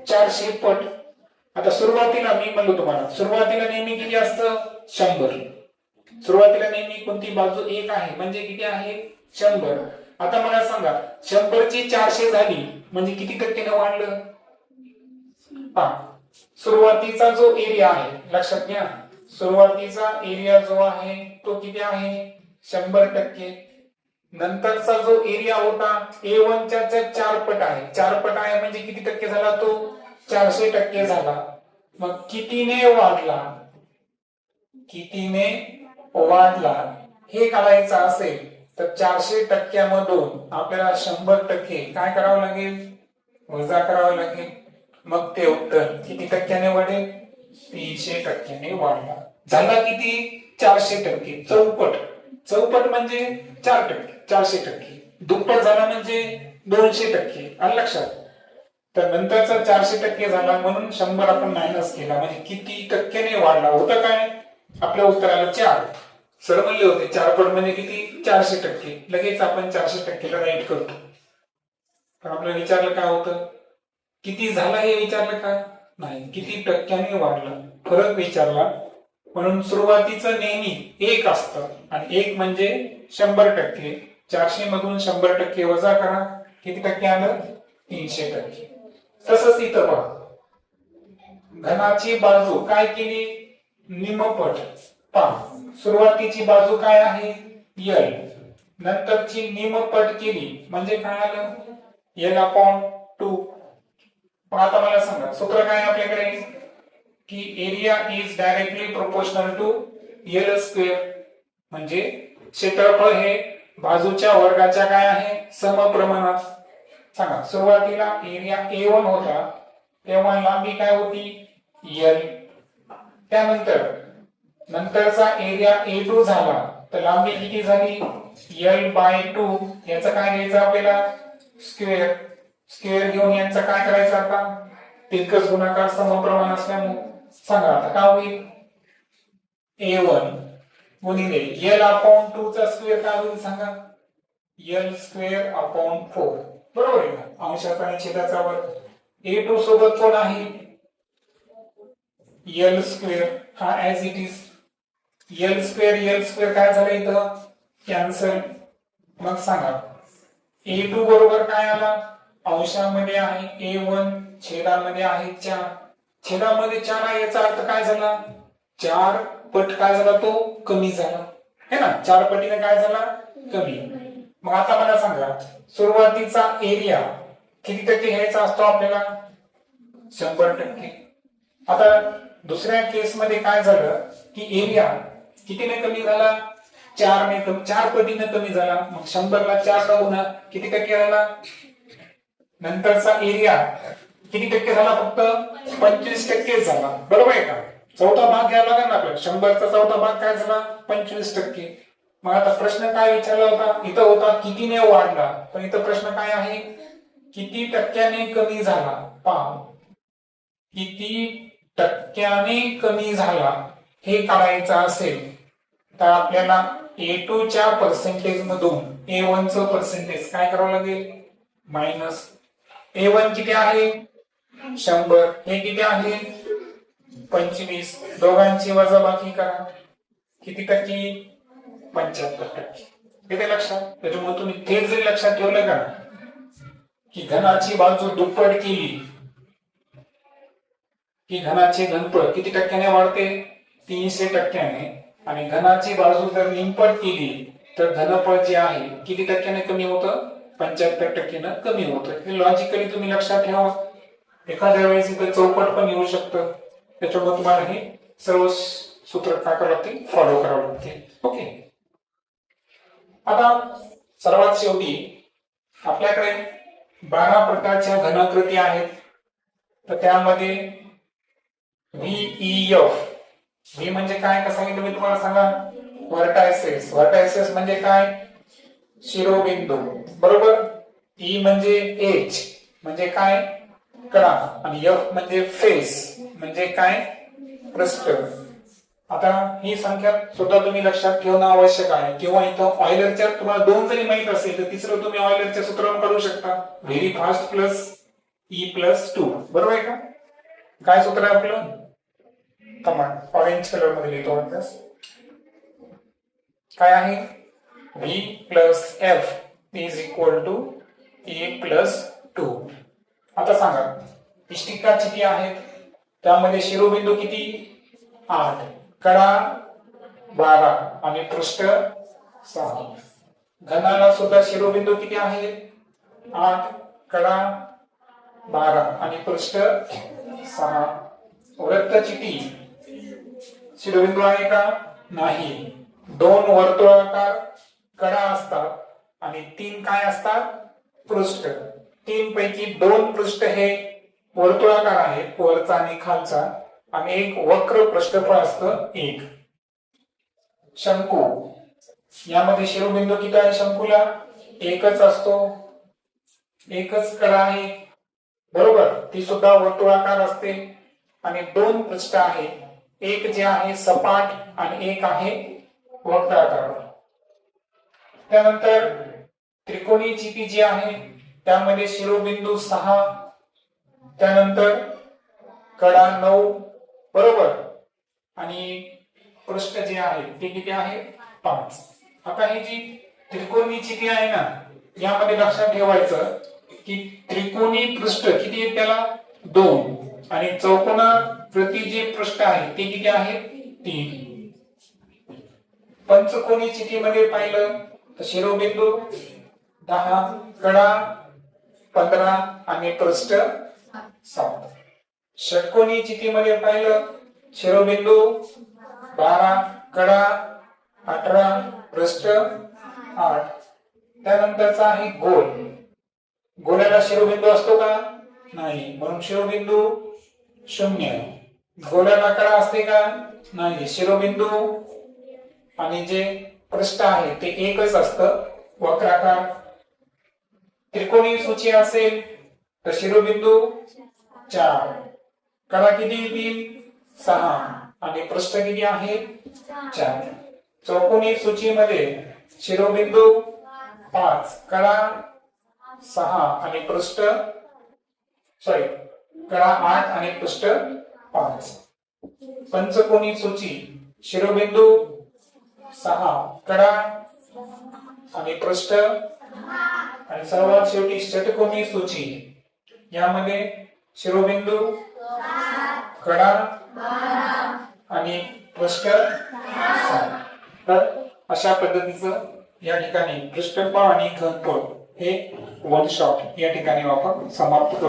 400 पट. आता सुरुवातीला मी म्हणलो तुम्हाला, सुरुवातीला नेहमी किती असतं, 100. सुरुवातीला नेहमी कोणती बाजू 1 आहे म्हणजे किती आहे, 100. आता मला सांगा 100 ची 400 झाली म्हणजे किती टक्क्याने वाढलं. सुरुवातीचा जो एरिया आहे लक्षात घ्या, सुरुवातीचा एरिया जो आहे तो किती आहे, 100%. नंतरचा जो एरिया होता A1 च्या 4 पट आहे, 4 पट आहे म्हणजे किती टक्के झाला तो, 400% झाला. मग कितीने वाढला, कितीने वाढला हे काढायचं असेल तर 400% आपल्याला 100% काय करावं लागेल, वजा करावं लागेल. मग ते उत्तर किती टक्क्याने वाढेल, 300% वाढला. झाला किती, 400%. चौपट, चौपट म्हणजे 4%, 400%. दुप्पट झाला म्हणजे 200%. आलं लक्षात. तर नंतरचा 400% झाला म्हणून 100 आपण मायनस केला म्हणजे किती टक्क्याने वाढला होता काय, आपल्या उत्तराला 4. सर म्हणले होते 4 पट म्हणजे किती, 400%. लगेच आपण 400%ला राईट करतो. पण आपल्याला विचारलं काय होतं, किती झाला हे विचारलं का नाही, किती टक्क्याने वाढला फरक विचारला. म्हणून सुरुवातीचं नेहमी 1 असतं आणि 1 म्हणजे 100%. 400 मधून 100% वजा करा, किती टक्के आलं, 300%. तसंच इथं पहा, धनाची बाजू काय केली, निमपट. पहा सुरुवातीची बाजू काय आहे L, नंतरची निमपट केली म्हणजे काय आलं, L/2. मग आता मला सांगा सूत्र काय आपल्याकडे, की area is directly proportional to L square. म्हणजे क्षेत्रफळ हे बाजूच्या वर्गाच्या काय आहे, समप्रमाणात. सांगा सुरुवातीला एरिया A1 होता तेव्हा लांबी काय होती, L. त्यानंतर नंतरचा एरिया A2 झाला तर लांबी किती झाली, L/2. याचा काय घ्यायचं आपल्याला, स्क्वेअर. स्क्वेअर घेऊन यांचा काय करायचं आता, तिरकस गुणाकार समप्रमाण असल्यामुळे. सांगा आता काय होईल, A1 गुणिले L/2 चा स्क्वेअर काय होईल सांगा, L²/4. बरोबर आहे का, अंशाचा आणि छेदाचा वर्ग. A2 सोबत कोण आहे, L². हा ऍज इट इज. L² काय झालं इथं, कॅन्सल. मग सांगा A2 बरोबर काय आला, अंशामध्ये आहे A1, छेदामध्ये आहे 4. छेदामध्ये 4 आहे याचा अर्थ काय झाला, 4 पट काय झाला तो कमी झाला है ना, 4 पटीने काय झाला, कमी. मग आता मला सांगा सुरुवातीचा एरिया किती टक्के घ्यायचा असतो आपल्याला, 100%. आता दुसऱ्या केस मध्ये काय झालं की एरिया कितीने कमी झाला, 4 पटीने कमी झाला. मग 100ला 4 न गुणा किती टक्के झाला, नंतरचा एरिया किती टक्के झाला, फक्त 25% झाला. बरोबर आहे का, चौथा भाग घ्यावा लागेल ना आपल्याला, 100चा चौथा भाग काय झाला, 25%. मग आता प्रश्न काय विचारला होता, इथं होता कितीने वाढला, पण इथं प्रश्न काय आहे, किती टक्क्याने कमी झाला. पहा किती टक्क्याने कमी झाला हे काढायचं असेल तर आपल्याला A2 च्या पर्सेंटेज मधून A1 चं पर्सेंटेज काय करावं लागेल, मायनस. A1 किती आहे, 100. हे किती आहे, 25 दोघांची वजाबाकी करा. किती टक्के? 75%. येते लक्षात? त्याच्यामुळे तुम्ही ते जरी लक्षात ठेवलं का की घनाची बाजू दुप्पट केली की घनाचे घनफळ किती टक्क्याने वाढते? 300%. आणि घनाची बाजू जर निमपट केली तर घनफळ जे आहे किती टक्क्याने कमी होतं? 75% कमी होतं. हे लॉजिकली तुम्ही लक्षात ठेवा. एखाद्या वेळेस इथं चौपट पण येऊ शकतं. त्याच्यामुळे तुम्हाला हे सर्व सूत्र काय करावं लागतील? फॉलो करावं लागतील. ओके. आता सर्वात शेवटी आपल्याकडे 12 प्रकारच्या घनाकृती आहेत. तर त्यामध्ये VEF व्ही म्हणजे काय कसं सांगितलं मी तुम्हाला सांगा? व्हर्टायसेस. व्हर्टायसेस म्हणजे काय? शिरोबिंदू. बरोबर. ई म्हणजे एज म्हणजे काय? कडा. आणि एफ म्हणजे फेस म्हणजे काय? पृष्ठ. आता ही संख्या सुद्धा तुम्ही लक्षात ठेवणं आवश्यक आहे. किंवा इथं ऑयलरच्या तुम्हाला 2 जरी माहित असेल तर तिसरं तुम्ही ऑयलरच्या सूत्रावरून काढू शकता. Very fast plus E plus 2. बरोबर आहे का? काय सूत्र आहे आपलं? ऑरेंज कलर मध्ये लिहितो म्हणतात. काय आहे? V plus F is equal to E plus 2. आता सांगा इष्टिका किती आहेत? त्यामध्ये शिरोबिंदू किती? 8, कडा 12 आणि पृष्ठ 6. घनाला सुद्धा शिरोबिंदू किती आहेत? 8, कडा 12 आणि पृष्ठ 6. वृत्तचिती शिरोबिंदू आहे का? नाही. 2 वर्तुळाकार कडा असतात आणि 3 काय असतात? पृष्ठ. 3 पैकी 2 पृष्ठ हे वर्तुळाकार आहेत, वरचा आणि खालचा, आणि एक वक्र पृष्ठफळ असतं 1. शंकू यामध्ये शिरोबिंदू किती आहे? शंकूला एकच असतो. एकच कडा आहे. बरोबर. ती सुद्धा वर्तुळाकार असते आणि 2 पृष्ठ आहे. एक जे आहे सपाट आणि एक आहे वक्राकार. त्यानंतर त्रिकोणी चिती जी आहे त्यामध्ये शिरोबिंदू 6, त्यानंतर कडा 9. बरोबर. आणि पृष्ठ जे आहे ते किती आहे? 5. आता ही जी त्रिकोणी चिती आहे ना यामध्ये लक्षात ठेवायचं की त्रिकोणी पृष्ठ किती आहे? त्याला 2. आणि चौकोना प्रति जे पृष्ठ आहे ते किती आहे? 3. पंचकोनी चितीमध्ये पाहिलं तर शिरोबिंदू 10, कडा 15 आणि पृष्ठ 7. षटकोनी चितीमध्ये पाहिलं शिरोबिंदू 12, कडा 18, पृष्ठ 8. त्यानंतरचा आहे गोल. गोलाला शिरोबिंदू असतो का? नाही. म्हणून शिरोबिंदू 0. गोलाला कडा असते का? नाही. शिरोबिंदू आणि जे पृष्ठ आहे ते एकच असतं, वक्राकार. त्रिकोणी सूची असेल तर शिरोबिंदू 4, कडा किती येतील? 6 आणि पृष्ठ किती आहे? 4. चौकोनी सूचीमध्ये शिरोबिंदू 5, कडा 6 आणि पृष्ठ कडा 8 आणि पृष्ठ 5. पंचकोनी सूची शिरोबिंदू 6, कडा आणि पृष्ठ, आणि सर्वात शेवटी षटकोनी सूची यामध्ये शिरोबिंदू, कडा आणि पृष्ठ 7. तर अशा पद्धतीचं या ठिकाणी पृष्ठफळ आणि घनफळ हे 1 शॉट या ठिकाणी आपण समाप्त करू.